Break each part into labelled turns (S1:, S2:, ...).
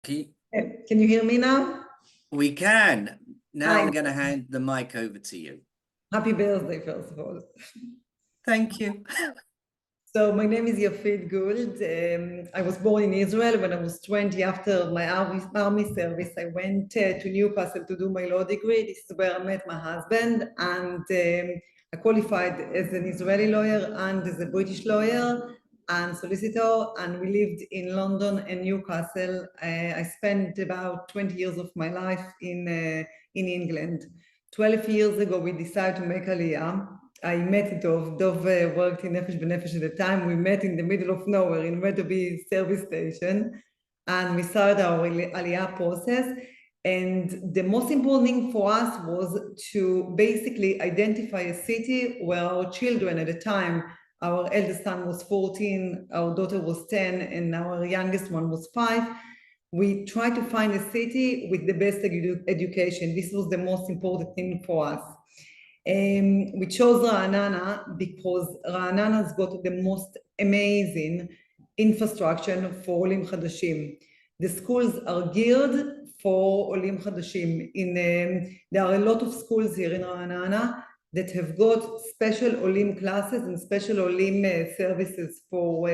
S1: Can you hear me now?
S2: We can. Now
S1: Hi.
S2: I'm going to hand the mic over to you.
S1: Happy birthday, first of all.
S2: Thank you.
S1: So my name is Yafit Gould. I was born in Israel. When I was 20, after my army service, I went to Newcastle to do my law degree. This is where I met my husband, and I qualified as an Israeli lawyer and as a British lawyer and solicitor, and we lived in London and Newcastle. I spent about 20 years of my life in England. 12 years ago, we decided to make Aliyah. I met Dov. Dov worked in Nefesh B'Nefesh at the time. We met in the middle of nowhere in Meadowby service station, and we started our Aliyah process. And the most important thing for us was to basically identify a city where our children at the time, our eldest son was 14, our daughter was 10, and our youngest one was 5. We tried to find a city with the best education. This was the most important thing for us. We chose Ra'anana because Ra'anana's got the most amazing infrastructure for Olim Chadashim. The schools are geared for Olim Chadashim. There are a lot of schools here in Ra'anana that have got special Olim classes and special Olim services for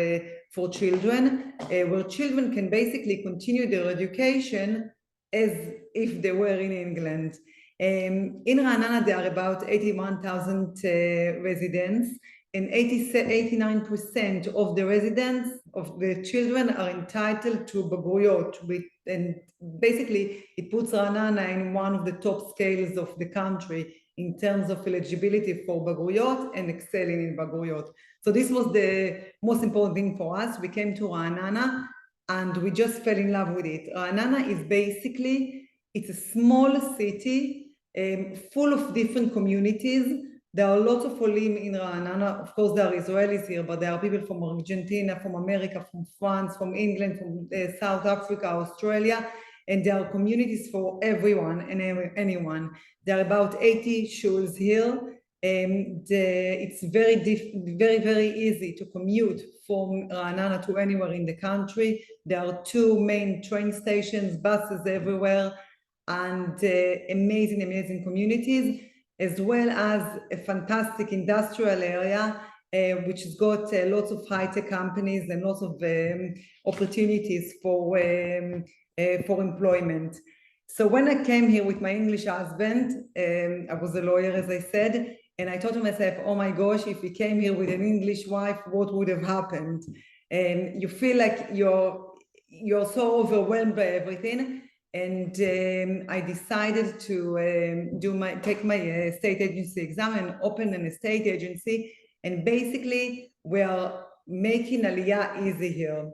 S1: children, where children can basically continue their education as if they were in England. In Ra'anana, there are about 81,000 residents, and 89% of the residents, of the children, are entitled to Bagruyot, and basically it puts Ra'anana in one of the top scales of the country in terms of eligibility for Bagruyot and excelling in Bagruyot. So this was the most important thing for us. We came to Ra'anana and we just fell in love with it. Ra'anana is basically, it's a small city full of different communities. There are lots of Olim in Ra'anana. Of course, there are Israelis here, but there are people from Argentina, from America, from France, from England, from South Africa, Australia, and there are communities for everyone and anyone. There are about 80 shuls here, and it's very easy to commute from Ra'anana to anywhere in the country. There are 2 main train stations, buses everywhere, and amazing communities, as well as a fantastic industrial area, which has got lots of high-tech companies and lots of opportunities for employment. So when I came here with my English husband, I was a lawyer, as I said, and I thought to myself, oh my gosh, if we came here with an English wife, what would have happened? You feel like you're so overwhelmed by everything. And I decided to take my estate agency exam and open an estate agency. And basically, we are making Aliyah easy here.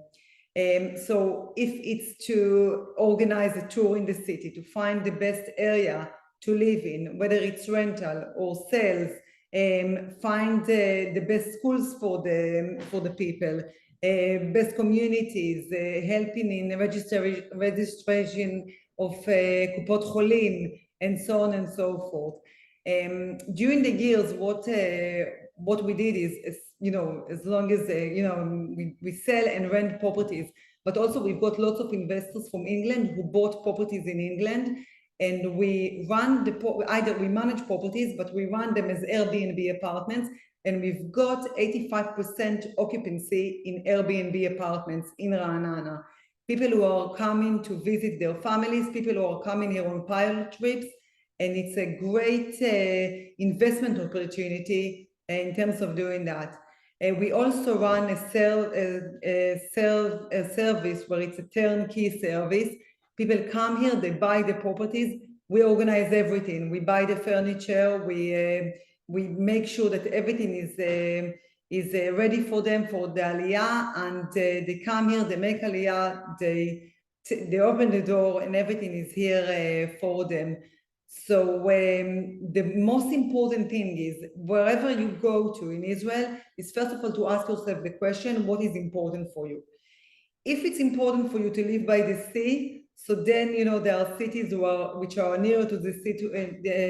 S1: So if it's to organize a tour in the city, to find the best area to live in, whether it's rental or sales, find the best schools for the people, best communities, helping in registration of Kupot Cholim, and so on and so forth. During the years, what we did is, as long as we sell and rent properties, but also we've got lots of investors from England who bought properties in England, and we run either we manage properties, but we run them as Airbnb apartments. And we've got 85% occupancy in Airbnb apartments in Ra'anana. People who are coming to visit their families, people who are coming here on pilot trips, and it's a great investment opportunity in terms of doing that. We also run a service where it's a turnkey service. People come here, they buy the properties, we organize everything. We buy the furniture, we make sure that everything is ready for them for the Aliyah, and they come here, they make Aliyah, they open the door, and everything is here for them. So the most important thing is, wherever you go to in Israel, is first of all to ask yourself the question, what is important for you? If it's important for you to live by the sea, so then, there are cities which are nearer to the sea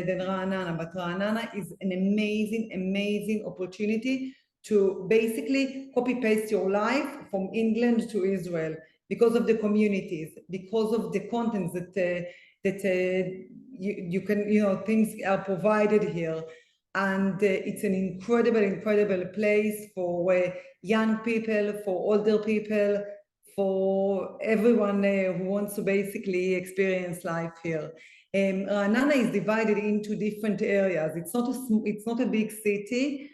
S1: than Ra'anana, but Ra'anana is an amazing opportunity to basically copy-paste your life from England to Israel, because of the communities, because of the contents that you can, things are provided here. And it's an incredible place for young people, for older people, for everyone who wants to basically experience life here. Ra'anana is divided into different areas. It's not a big city,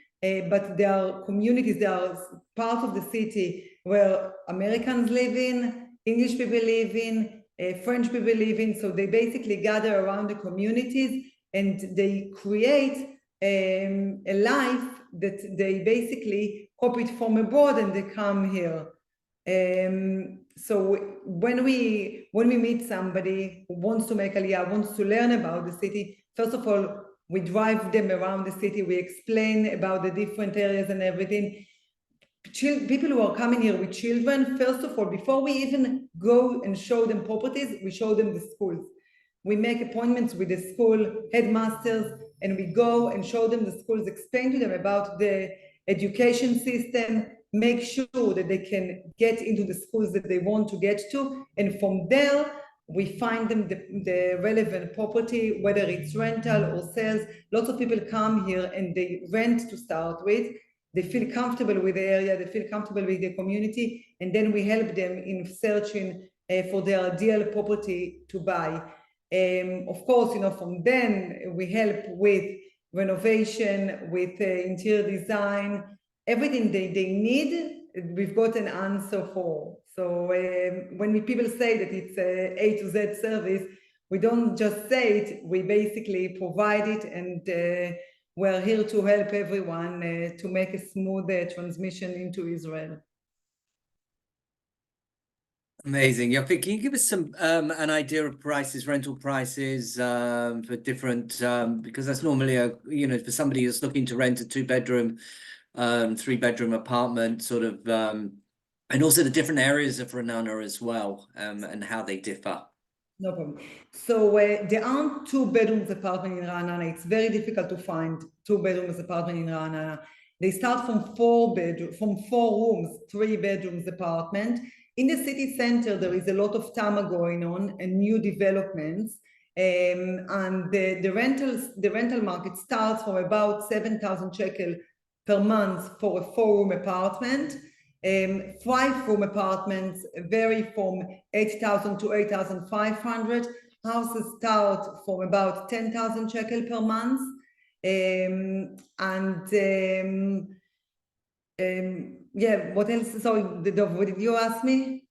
S1: but there are communities, there are parts of the city where Americans live in, English people live in, French people live in. So they basically gather around the communities and they create a life that they basically copied from abroad and they come here. So when we meet somebody who wants to make Aliyah, wants to learn about the city, first of all, we drive them around the city, we explain about the different areas and everything. People who are coming here with children, first of all, before we even go and show them properties, we show them the schools. We make appointments with the school headmasters and we go and show them the schools, explain to them about the education system, make sure that they can get into the schools that they want to get to. And from there, we find them the relevant property, whether it's rental or sales. Lots of people come here and they rent to start with. They feel comfortable with the area, they feel comfortable with the community, and then we help them in searching for their ideal property to buy. Of course, from then we help with renovation, with interior design, everything they need, we've got an answer for. So when people say that it's a A to Z service, we don't just say it, we basically provide it, and we're here to help everyone to make a smooth transmission into Israel.
S2: Amazing. Yafit, can you give us some an idea of prices, rental prices for different because that's normally for somebody who's looking to rent a 2-bedroom, 3-bedroom apartment, sort of, and also the different areas of Ra'anana as well, and how they differ.
S1: No problem. So there aren't 2-bedrooms apartment in Ra'anana. It's very difficult to find 2-bedrooms apartment in Ra'anana. They start from 4 rooms, 3 bedrooms apartment. In the city center, there is a lot of tama going on and new developments. And the rental market starts from about 7,000 shekel per month for a 4-room apartment. 5-room apartments vary from 8,000 to 8,500. Houses start from about 10,000 shekel per month. Yeah, what else? Sorry, what did you ask me?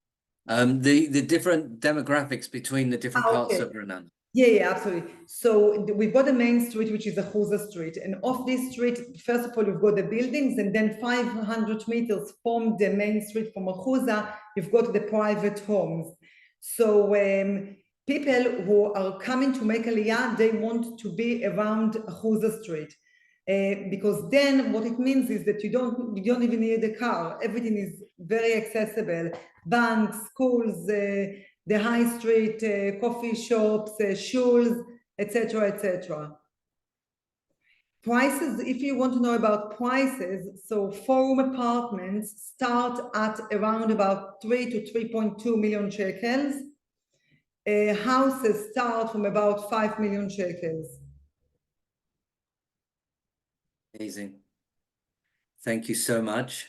S2: The different demographics between the different parts of Ra'anana.
S1: Yeah, absolutely. So we've got the main street, which is the Chuza Street. And off this street, first of all, you've got the buildings, and then 500 meters from the main street, from Chuza, you've got the private homes. So people who are coming to make Aliyah, they want to be around Chuza Street. Because then what it means is that you don't even need a car. Everything is very accessible. Banks, schools, the high street, coffee shops, shuls, etc., etc. Prices, if you want to know about prices, so 4-room apartments start at around about 3 to 3.2 million shekels. Houses start from about 5 million shekels.
S2: Amazing. Thank you so much.